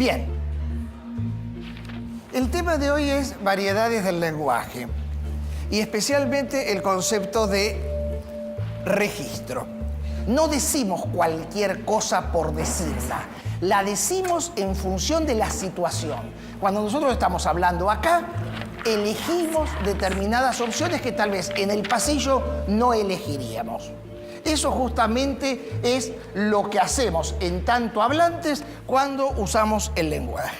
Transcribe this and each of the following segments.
Bien. El tema de hoy es variedades del lenguaje y especialmente el concepto de registro. No decimos cualquier cosa por decirla, la decimos en función de la situación. Cuando nosotros estamos hablando acá, elegimos determinadas opciones que tal vez en el pasillo no elegiríamos. Eso justamente es lo que hacemos en tanto hablantes cuando usamos el lenguaje.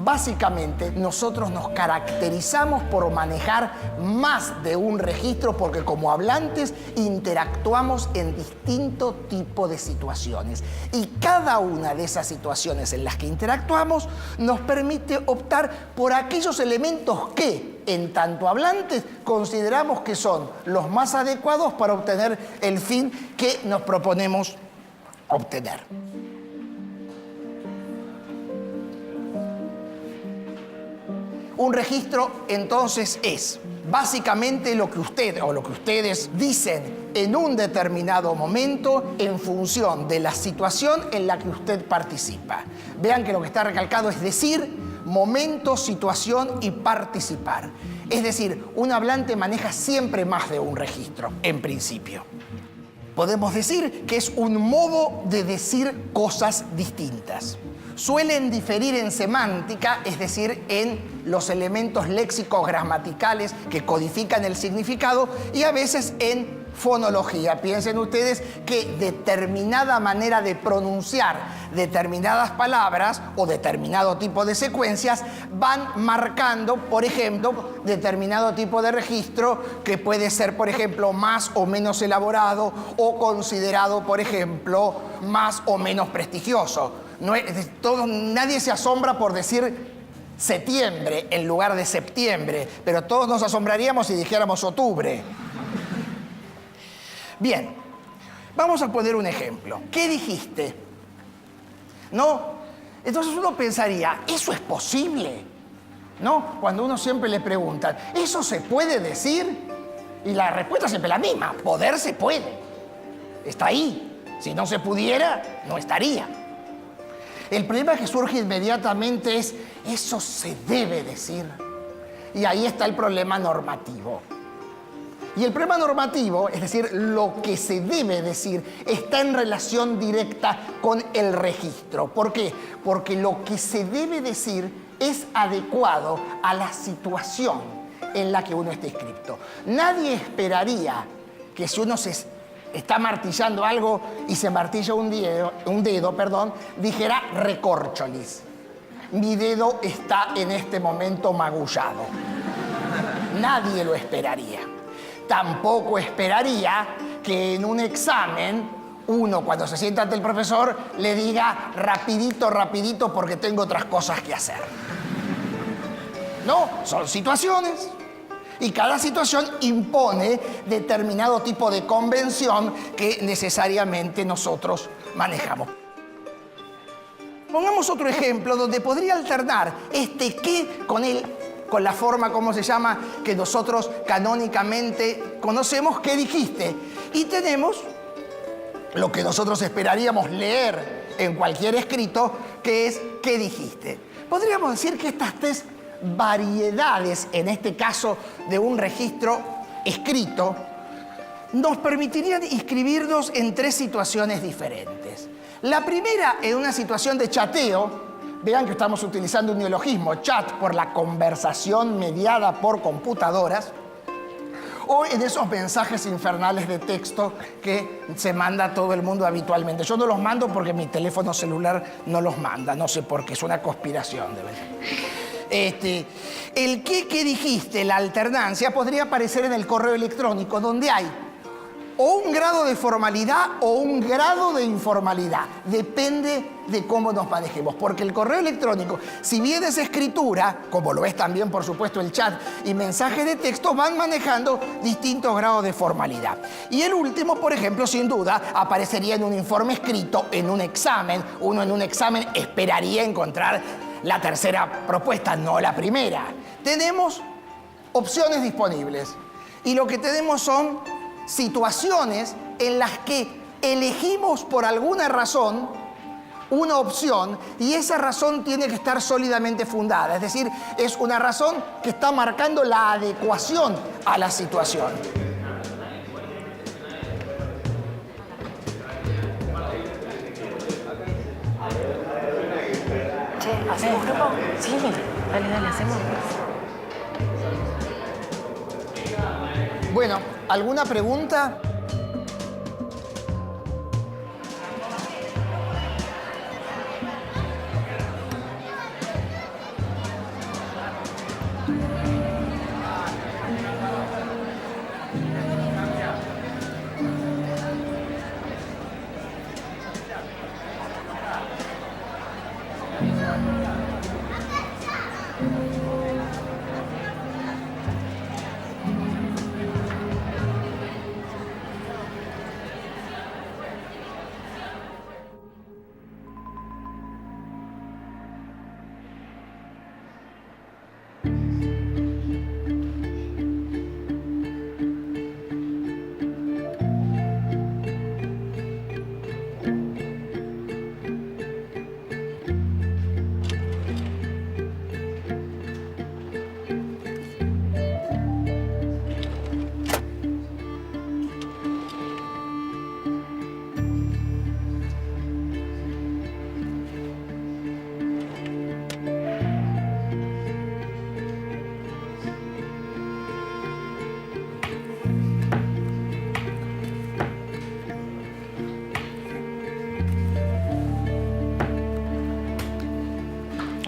Básicamente, nosotros nos caracterizamos por manejar más de un registro porque como hablantes interactuamos en distinto tipo de situaciones. Y cada una de esas situaciones en las que interactuamos nos permite optar por aquellos elementos que, en tanto hablantes, consideramos que son los más adecuados para obtener el fin que nos proponemos obtener. Un registro, entonces, es básicamente lo que usted o lo que ustedes dicen en un determinado momento en función de la situación en la que usted participa. Vean que lo que está recalcado es decir, momento, situación y participar. Es decir, un hablante maneja siempre más de un registro, en principio. Podemos decir que es un modo de decir cosas distintas. Suelen diferir en semántica, es decir, en los elementos léxicos gramaticales que codifican el significado y a veces en fonología. Piensen ustedes que determinada manera de pronunciar determinadas palabras o determinado tipo de secuencias van marcando, por ejemplo, determinado tipo de registro que puede ser, por ejemplo, más o menos elaborado o considerado, por ejemplo, más o menos prestigioso. Nadie se asombra por decir septiembre en lugar de septiembre, pero todos nos asombraríamos si dijéramos octubre. Bien, vamos a poner un ejemplo. ¿Qué dijiste? ¿No? Entonces uno pensaría, ¿eso es posible? ¿No? Cuando uno siempre le preguntan, ¿eso se puede decir? Y la respuesta es siempre la misma, poder se puede. Está ahí. Si no se pudiera, no estaría. El problema que surge inmediatamente es, eso se debe decir. Y ahí está el problema normativo. Y el problema normativo, es decir, lo que se debe decir, está en relación directa con el registro. ¿Por qué? Porque lo que se debe decir es adecuado a la situación en la que uno está inscripto. Nadie esperaría que si uno está martillando algo y se martilla un dedo, dijera recorcholis. Mi dedo está en este momento magullado. Nadie lo esperaría. Tampoco esperaría que en un examen uno, cuando se sienta ante el profesor, le diga rapidito, rapidito porque tengo otras cosas que hacer. No, son situaciones. Y cada situación impone determinado tipo de convención que necesariamente nosotros manejamos. Pongamos otro ejemplo donde podría alternar este qué con la forma, ¿cómo se llama?, que nosotros canónicamente conocemos, ¿qué dijiste? Y tenemos lo que nosotros esperaríamos leer en cualquier escrito, que es ¿qué dijiste? Podríamos decir que estas tres variedades, en este caso de un registro escrito, nos permitirían inscribirnos en tres situaciones diferentes. La primera, en una situación de chateo. Vean que estamos utilizando un neologismo, chat, por la conversación mediada por computadoras, o en esos mensajes infernales de texto que se manda a todo el mundo habitualmente. Yo no los mando porque mi teléfono celular no los manda, no sé por qué, es una conspiración, de verdad. El qué dijiste, la alternancia, podría aparecer en el correo electrónico, donde hay o un grado de formalidad o un grado de informalidad. Depende de cómo nos manejemos. Porque el correo electrónico, si bien es escritura, como lo es también, por supuesto, el chat y mensajes de texto, van manejando distintos grados de formalidad. Y el último, por ejemplo, sin duda, aparecería en un informe escrito, en un examen. Uno en un examen esperaría encontrar la tercera propuesta, no la primera. Tenemos opciones disponibles. Y lo que tenemos son situaciones en las que elegimos por alguna razón una opción y esa razón tiene que estar sólidamente fundada. Es decir, es una razón que está marcando la adecuación a la situación. Che, ¿hacemos grupo? Sí, dale, hacemos. Bueno, ¿alguna pregunta?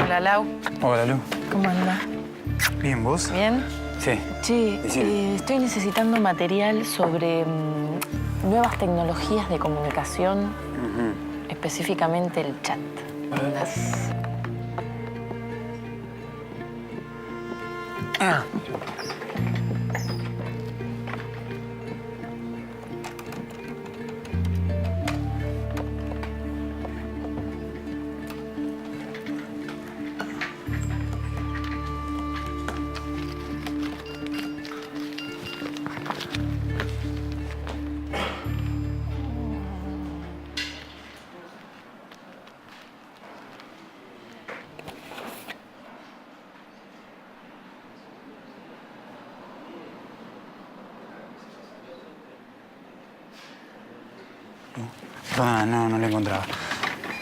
Hola, Lau. Hola, Lu. ¿Cómo andás? Bien, ¿vos? ¿Bien? Sí. Che, estoy necesitando material sobre nuevas tecnologías de comunicación, específicamente el chat. Ah. No lo encontraba.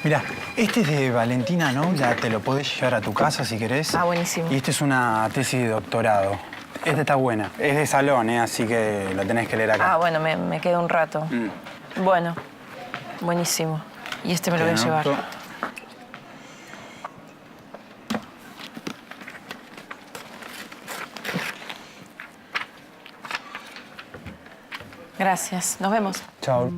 Mira, este es de Valentina, ¿no? Ya te lo podés llevar a tu casa si querés. Ah, buenísimo. Y este es una tesis de doctorado. Esta está buena. Es de salón, ¿eh? Así que la tenés que leer acá. Ah, bueno, me quedo un rato. Bueno, buenísimo. Y este me lo voy a llevar. Gracias. Nos vemos. Chao.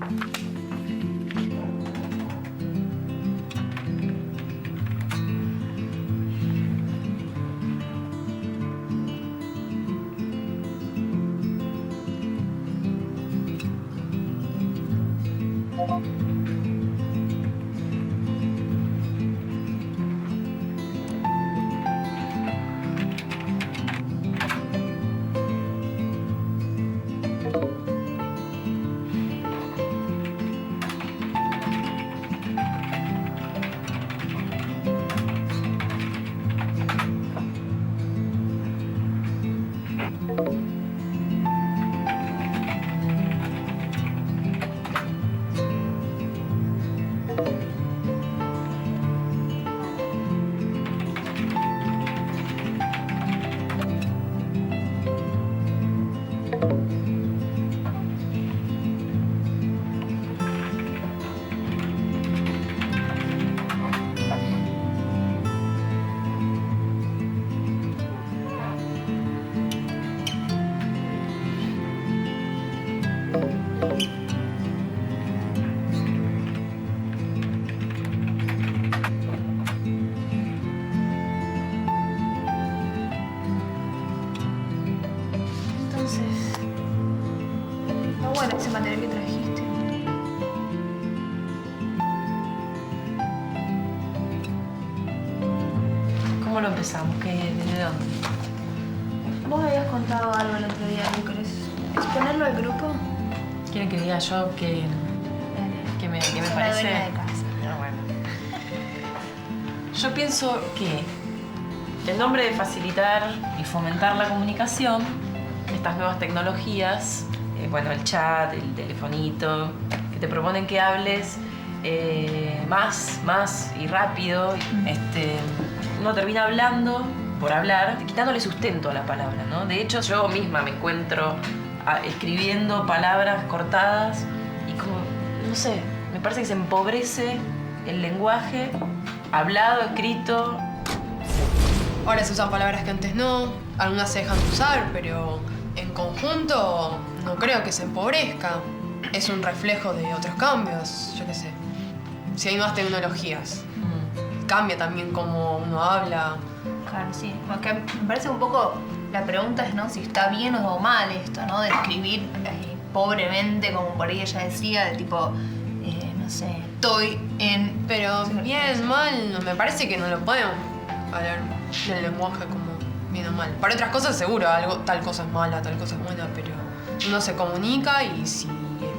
Bueno, ese material que trajiste. ¿Cómo lo empezamos? ¿Desde dónde? Vos habías contado algo el otro día, ¿no querés exponerlo al grupo? ¿Quieren que diga yo qué me La parece? dueña de casa. Ah, bueno. Yo pienso que en nombre de facilitar y fomentar la comunicación, estas nuevas tecnologías, bueno, el chat, el telefonito, que te proponen que hables más y rápido, uno termina hablando por hablar, quitándole sustento a la palabra, ¿no? De hecho, yo misma me encuentro escribiendo palabras cortadas y como, no sé, me parece que se empobrece el lenguaje, hablado, escrito. Ahora se usan palabras que antes no, algunas se dejan de usar, pero en conjunto no creo que se empobrezca. Es un reflejo de otros cambios, yo qué sé. Si hay nuevas tecnologías, cambia también cómo uno habla. Claro, sí. Porque me parece un poco, la pregunta es, ¿no?, si está bien o mal esto, ¿no? De escribir pobremente, como por ahí ella decía, de tipo, no sé, estoy en... Pero bien, mal, me parece que no lo podemos hablar del lenguaje como bien o mal. Para otras cosas seguro, tal cosa es mala, tal cosa es buena, pero uno se comunica y si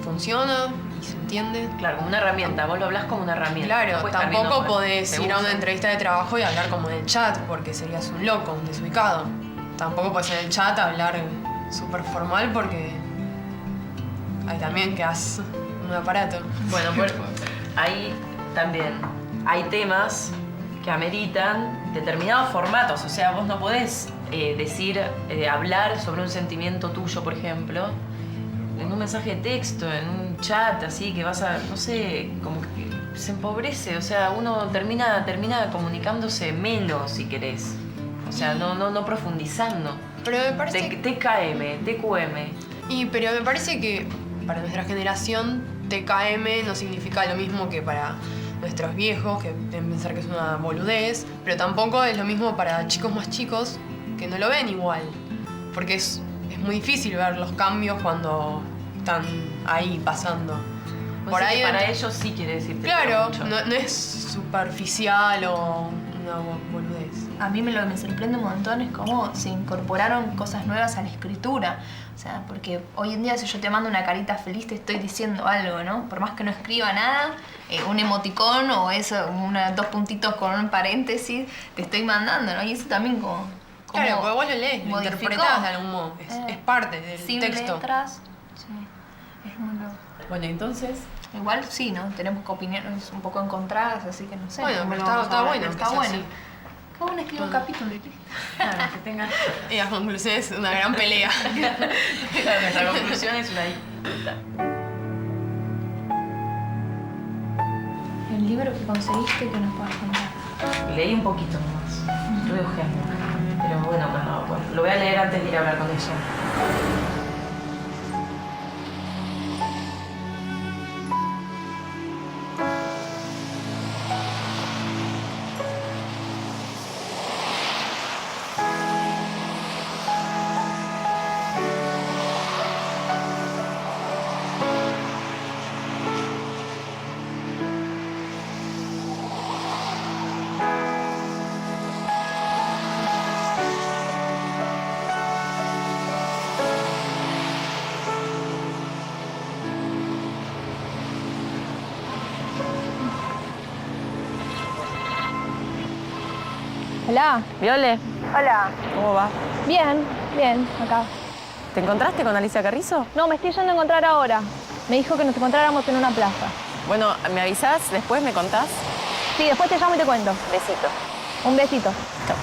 funciona y se entiende. Claro, como una herramienta. Vos lo hablás como una herramienta. Claro, No puedes estar viendo tampoco cómo podés se ir a usa. una entrevista de trabajo y hablar como en el chat, porque serías un loco, un desubicado. Tampoco podés en el chat hablar súper formal porque ahí también quedás un aparato. Bueno, pues ahí también hay temas que ameritan determinados formatos. O sea, vos no podés hablar sobre un sentimiento tuyo, por ejemplo, en un mensaje de texto, en un chat, así que vas a, no sé, como que se empobrece. O sea, uno termina comunicándose menos, si querés. O sea, no profundizando. Pero me parece TKM, TQM. Pero me parece que para nuestra generación TKM no significa lo mismo que para nuestros viejos, que deben pensar que es una boludez, pero tampoco es lo mismo para chicos más chicos que no lo ven igual, porque es muy difícil ver los cambios cuando están ahí pasando. Por ahí para ellos sí quiere decir. Claro, no es superficial o una boludez. A mí lo que me sorprende un montón es cómo se incorporaron cosas nuevas a la escritura. O sea, porque hoy en día si yo te mando una carita feliz te estoy diciendo algo, ¿no? Por más que no escriba nada, un emoticón o eso, dos puntitos con un paréntesis, te estoy mandando, ¿no? Y eso también como Claro, porque vos lo lees, lo modificó. interpretás de algún modo. Es parte del sin texto. letras, sí, es muy loco. Bueno, entonces... Igual sí, ¿no? Tenemos opiniones un poco encontradas, así que no sé. Bueno, cómo pero lo vamos a está hablar, bueno pero que está sea bueno. así. Cada uno escribe un capítulo. Claro, que tenga... Y la conclusión es una gran pelea. Claro, nuestra conclusión es una disputa. El libro que conseguiste, que nos puedas contar. Leí un poquito nomás. Estuve ojeando. Pero bueno, lo voy a leer antes de ir a hablar con ella. Hola. Viole, Hola. ¿cómo va? Bien, bien, acá. ¿Te encontraste con Alicia Carrizo? No, me estoy yendo a encontrar ahora. Me dijo que nos encontráramos en una plaza. Bueno, ¿me avisás? Después me contás. Sí, después te llamo y te cuento. Besito. Un besito. Chao.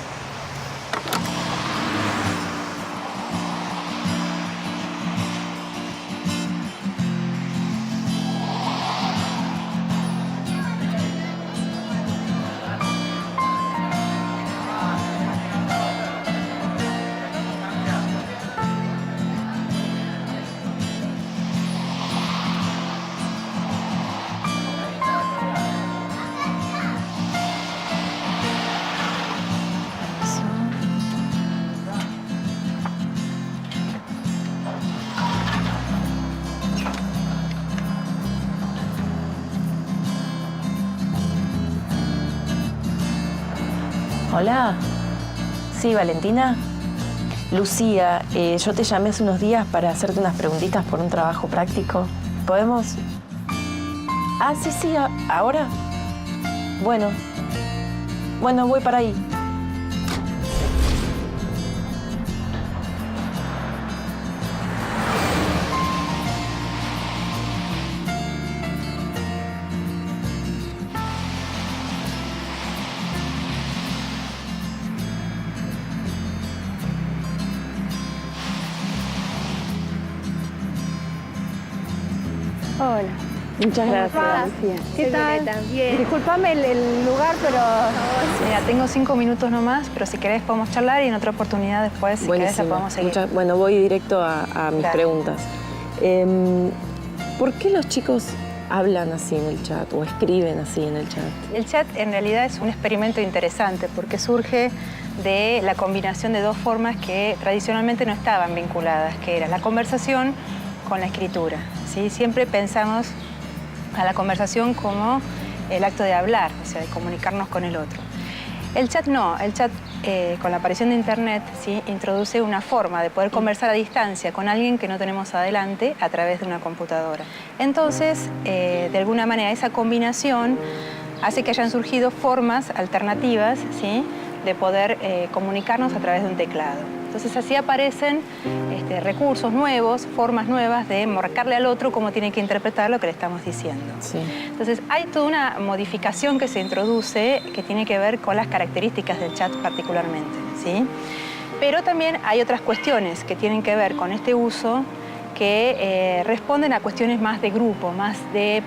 Hola. Sí, Valentina. Lucía, yo te llamé hace unos días para hacerte unas preguntitas por un trabajo práctico. ¿Podemos? Ah, sí, ¿ahora? Bueno. Bueno, voy para ahí. Hola. Muchas gracias, Lucía. ¿Qué tal? Disculpame el lugar, pero... Mira, tengo 5 minutos nomás, pero si querés podemos charlar y en otra oportunidad después, si querés, la podemos seguir. Bueno, voy directo a mis preguntas. ¿Por qué los chicos hablan así en el chat o escriben así en el chat? El chat en realidad es un experimento interesante porque surge de la combinación de dos formas que tradicionalmente no estaban vinculadas, que era la conversación con la escritura. ¿Sí? Siempre pensamos a la conversación como el acto de hablar, o sea, de comunicarnos con el otro. El chat no, el chat con la aparición de Internet, ¿sí? Introduce una forma de poder conversar a distancia con alguien que no tenemos adelante a través de una computadora. Entonces, de alguna manera, esa combinación hace que hayan surgido formas alternativas, ¿sí? De poder comunicarnos a través de un teclado. Entonces así aparecen recursos nuevos, formas nuevas de marcarle al otro cómo tiene que interpretar lo que le estamos diciendo. Sí. Entonces hay toda una modificación que se introduce que tiene que ver con las características del chat particularmente, ¿sí? Pero también hay otras cuestiones que tienen que ver con este uso que responden a cuestiones más de grupo, más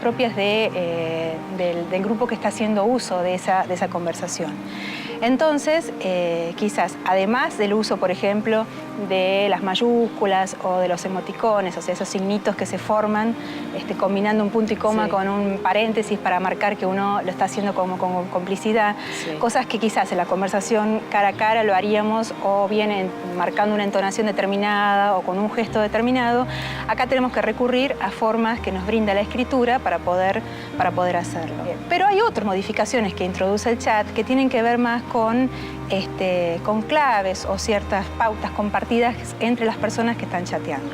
propias del grupo que está haciendo uso de esa conversación. Entonces, quizás, además del uso, por ejemplo, de las mayúsculas o de los emoticones, o sea, esos signitos que se forman combinando un punto y coma con un paréntesis para marcar que uno lo está haciendo como con complicidad, cosas que quizás en la conversación cara a cara lo haríamos o bien marcando una entonación determinada o con un gesto determinado, acá tenemos que recurrir a formas que nos brinda la escritura para poder hacerlo. Pero hay otras modificaciones que introduce el chat que tienen que ver más con claves o ciertas pautas compartidas entre las personas que están chateando.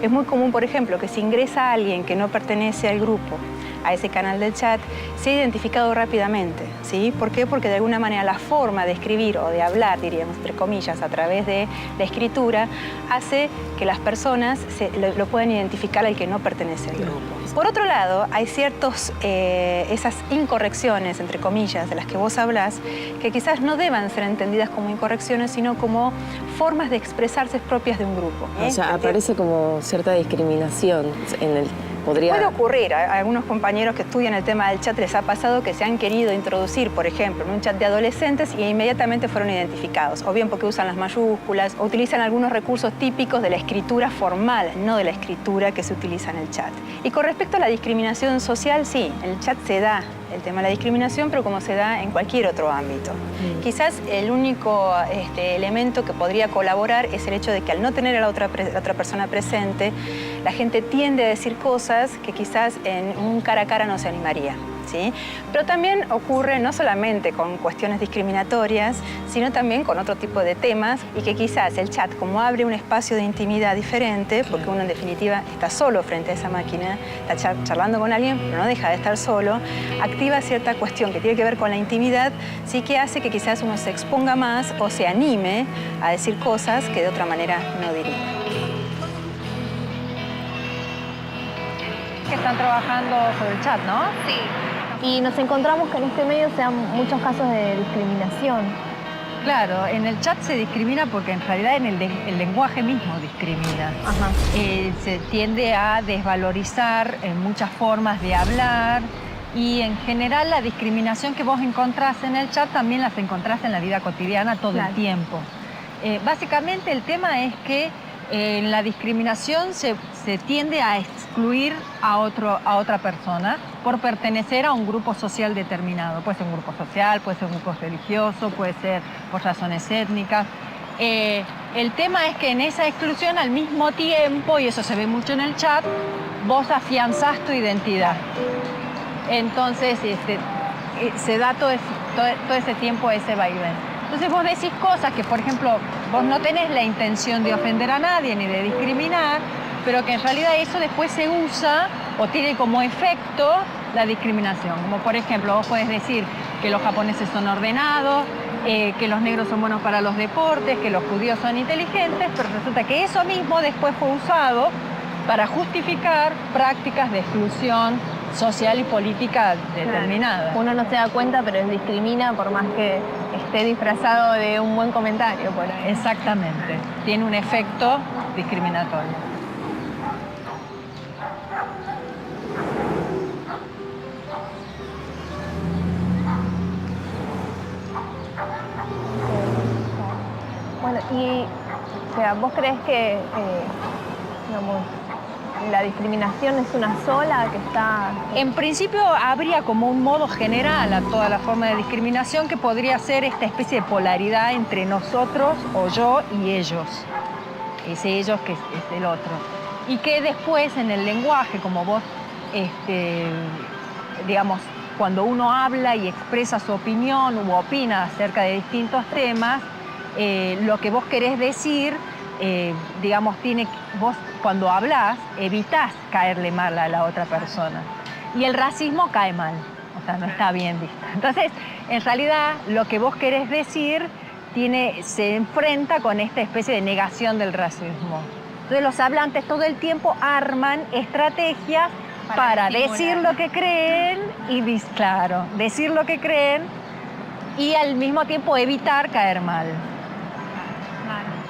Es muy común, por ejemplo, que si ingresa alguien que no pertenece al grupo, a ese canal del chat, se ha identificado rápidamente, ¿sí? ¿Por qué? Porque de alguna manera la forma de escribir o de hablar, diríamos, entre comillas, a través de la escritura, hace que las personas lo puedan identificar al que no pertenece al grupo. Por otro lado, hay esas incorrecciones, entre comillas, de las que vos hablás, que quizás no deban ser entendidas como incorrecciones, sino como formas de expresarse propias de un grupo. O sea, aparece como cierta discriminación en el... Puede ocurrir. A algunos compañeros que estudian el tema del chat les ha pasado que se han querido introducir, por ejemplo, en un chat de adolescentes y inmediatamente fueron identificados, o bien porque usan las mayúsculas o utilizan algunos recursos típicos de la escritura formal, no de la escritura que se utiliza en el chat. Y con respecto a la discriminación social, sí, en el chat se da el tema de la discriminación, pero como se da en cualquier otro ámbito. Quizás el único elemento que podría colaborar es el hecho de que al no tener a la otra persona presente, la gente tiende a decir cosas que quizás en un cara a cara no se animaría, ¿sí? Pero también ocurre no solamente con cuestiones discriminatorias, sino también con otro tipo de temas y que quizás el chat, como abre un espacio de intimidad diferente, porque uno en definitiva está solo frente a esa máquina, está charlando con alguien, pero no deja de estar solo, activa cierta cuestión que tiene que ver con la intimidad, sí que hace que quizás uno se exponga más o se anime a decir cosas que de otra manera no diría. Que están trabajando sobre el chat, ¿no? Sí. Y nos encontramos que en este medio se dan muchos casos de discriminación. Claro, en el chat se discrimina porque en realidad el lenguaje mismo discrimina. Ajá. Se tiende a desvalorizar muchas formas de hablar y en general la discriminación que vos encontrás en el chat también las encontrás en la vida cotidiana todo el tiempo. Básicamente el tema es que en la discriminación se tiende a excluir a otra persona por pertenecer a un grupo social determinado. Puede ser un grupo social, puede ser un grupo religioso, puede ser por razones étnicas. El tema es que en esa exclusión al mismo tiempo, y eso se ve mucho en el chat, vos afianzás tu identidad. Entonces se da todo ese tiempo ese vaivén. Entonces vos decís cosas que, por ejemplo, vos no tenés la intención de ofender a nadie ni de discriminar, pero que en realidad eso después se usa o tiene como efecto la discriminación. Como por ejemplo, vos podés decir, que los japoneses son ordenados, que los negros son buenos para los deportes, que los judíos son inteligentes, pero resulta que eso mismo después fue usado para justificar prácticas de exclusión social y política determinada. Uno no se da cuenta, pero discrimina por más que esté disfrazado de un buen comentario por ahí. Exactamente. Tiene un efecto discriminatorio. Bueno, y o sea, ¿vos crees que digamos, la discriminación es una sola que está...? En principio habría como un modo general a toda la forma de discriminación que podría ser esta especie de polaridad entre nosotros o yo y ellos. Ese ellos que es el otro. Y que después en el lenguaje, como vos, digamos, cuando uno habla y expresa su opinión u opina acerca de distintos temas, lo que vos querés decir, digamos, vos cuando hablás evitás caerle mal a la otra persona. Y el racismo cae mal, o sea, no está bien visto. Entonces, en realidad, lo que vos querés decir se enfrenta con esta especie de negación del racismo. Entonces, los hablantes todo el tiempo arman estrategias para decir lo que creen y, claro, decir lo que creen y al mismo tiempo evitar caer mal.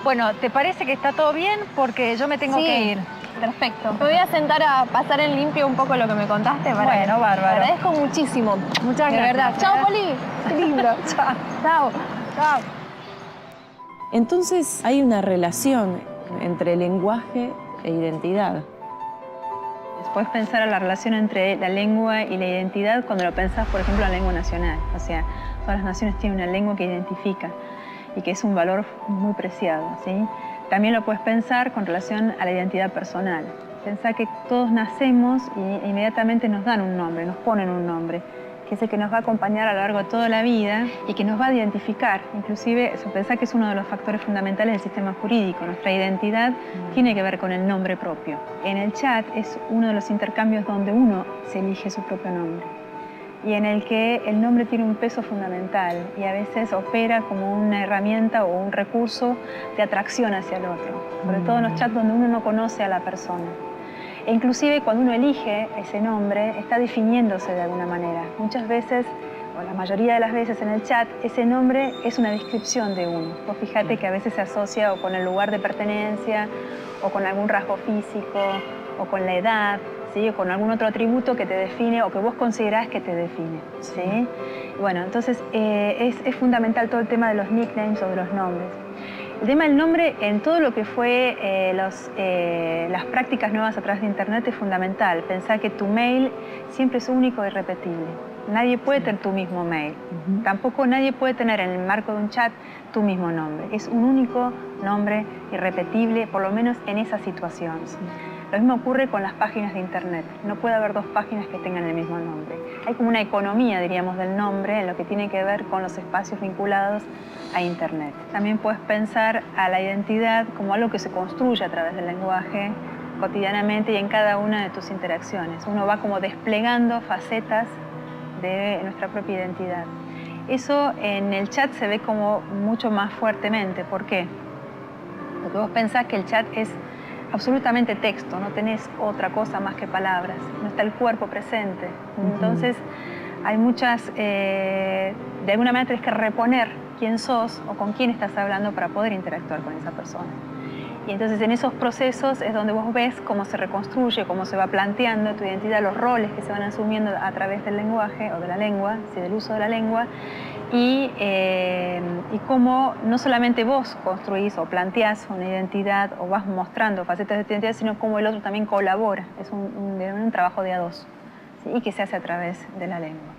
Bueno, ¿te parece que está todo bien? Porque yo me tengo que ir. Perfecto. Me voy a sentar a pasar en limpio un poco lo que me contaste. Bueno, bárbaro. Te agradezco muchísimo. Muchas gracias. De verdad. Chao, Poli. Qué lindo. Chao. Chao. Chao. Entonces hay una relación entre lenguaje e identidad. Puedes pensar en la relación entre la lengua y la identidad cuando lo pensás, por ejemplo, en la lengua nacional. O sea, todas las naciones tienen una lengua que identifica y que es un valor muy preciado, ¿sí? También lo puedes pensar con relación a la identidad personal. Pensá que todos nacemos y inmediatamente nos dan un nombre, nos ponen un nombre, que es el que nos va a acompañar a lo largo de toda la vida y que nos va a identificar. Inclusive, pensá que es uno de los factores fundamentales del sistema jurídico. Nuestra identidad tiene que ver con el nombre propio. En el chat es uno de los intercambios donde uno se elige su propio nombre y en el que el nombre tiene un peso fundamental y a veces opera como una herramienta o un recurso de atracción hacia el otro, sobre todo en los chats donde uno no conoce a la persona. E inclusive cuando uno elige ese nombre, está definiéndose de alguna manera. Muchas veces, o la mayoría de las veces en el chat, ese nombre es una descripción de uno. Vos fíjate que a veces se asocia o con el lugar de pertenencia, o con algún rasgo físico, o con la edad, ¿sí? O con algún otro atributo que te define o que vos considerás que te define, ¿sí? Bueno, entonces es fundamental todo el tema de los nicknames o de los nombres. El tema del nombre en todo lo que fue las prácticas nuevas a través de Internet es fundamental. Pensar que tu mail siempre es único y repetible. Nadie puede tener tu mismo mail. Tampoco nadie puede tener en el marco de un chat tu mismo nombre. Es un único nombre irrepetible, por lo menos en esa situación. Lo mismo ocurre con las páginas de Internet. No puede haber dos páginas que tengan el mismo nombre. Hay como una economía, diríamos, del nombre en lo que tiene que ver con los espacios vinculados a Internet. También puedes pensar a la identidad como algo que se construye a través del lenguaje cotidianamente y en cada una de tus interacciones. Uno va como desplegando facetas de nuestra propia identidad. Eso en el chat se ve como mucho más fuertemente. ¿Por qué? Porque vos pensás que el chat es absolutamente texto, no tenés otra cosa más que palabras, no está el cuerpo presente. Entonces hay muchas, de alguna manera tenés que reponer quién sos o con quién estás hablando para poder interactuar con esa persona. Y entonces en esos procesos es donde vos ves cómo se reconstruye, cómo se va planteando tu identidad, los roles que se van asumiendo a través del lenguaje o de la lengua, sí, del uso de la lengua, y cómo no solamente vos construís o planteás una identidad o vas mostrando facetas de tu identidad, sino cómo el otro también colabora. Es un trabajo de a dos, ¿sí? Y que se hace a través de la lengua.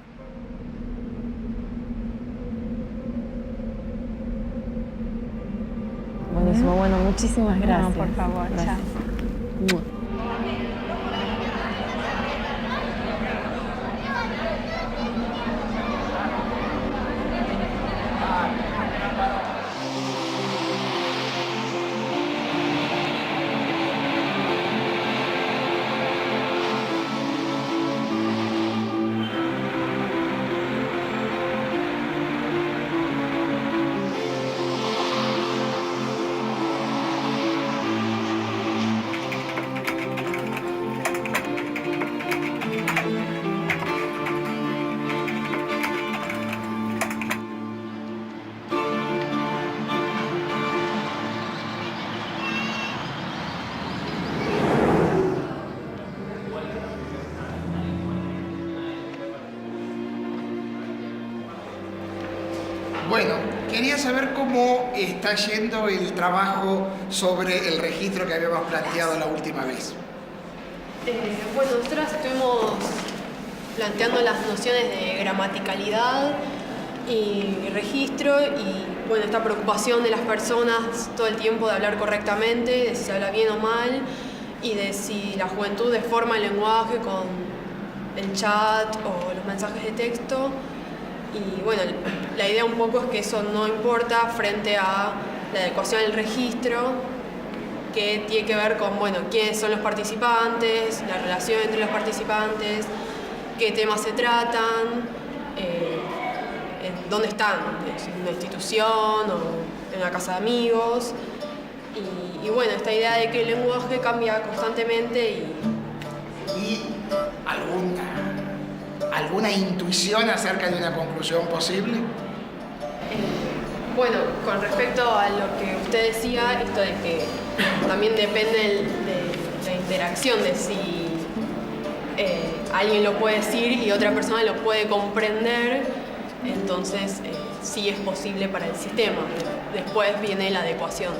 Buenísimo, bueno, muchísimas gracias. No, por favor, gracias. Chao. Bueno, quería saber cómo está yendo el trabajo sobre el registro que habíamos planteado la última vez. Bueno, nosotros estuvimos planteando las nociones de gramaticalidad y registro y bueno, esta preocupación de las personas todo el tiempo de hablar correctamente, de si se habla bien o mal y de si la juventud deforma el lenguaje con el chat o los mensajes de texto. Y bueno, la idea un poco es que eso no importa frente a la adecuación del registro, que tiene que ver con, bueno, quiénes son los participantes, la relación entre los participantes, qué temas se tratan, dónde están, en una institución o en una casa de amigos. Y bueno, esta idea de que el lenguaje cambia constantemente ¿Y alguna intuición acerca de una conclusión posible? Bueno, con respecto a lo que usted decía, esto de que también depende de la interacción, de si alguien lo puede decir y otra persona lo puede comprender, entonces sí es posible para el sistema. Después viene la adecuación.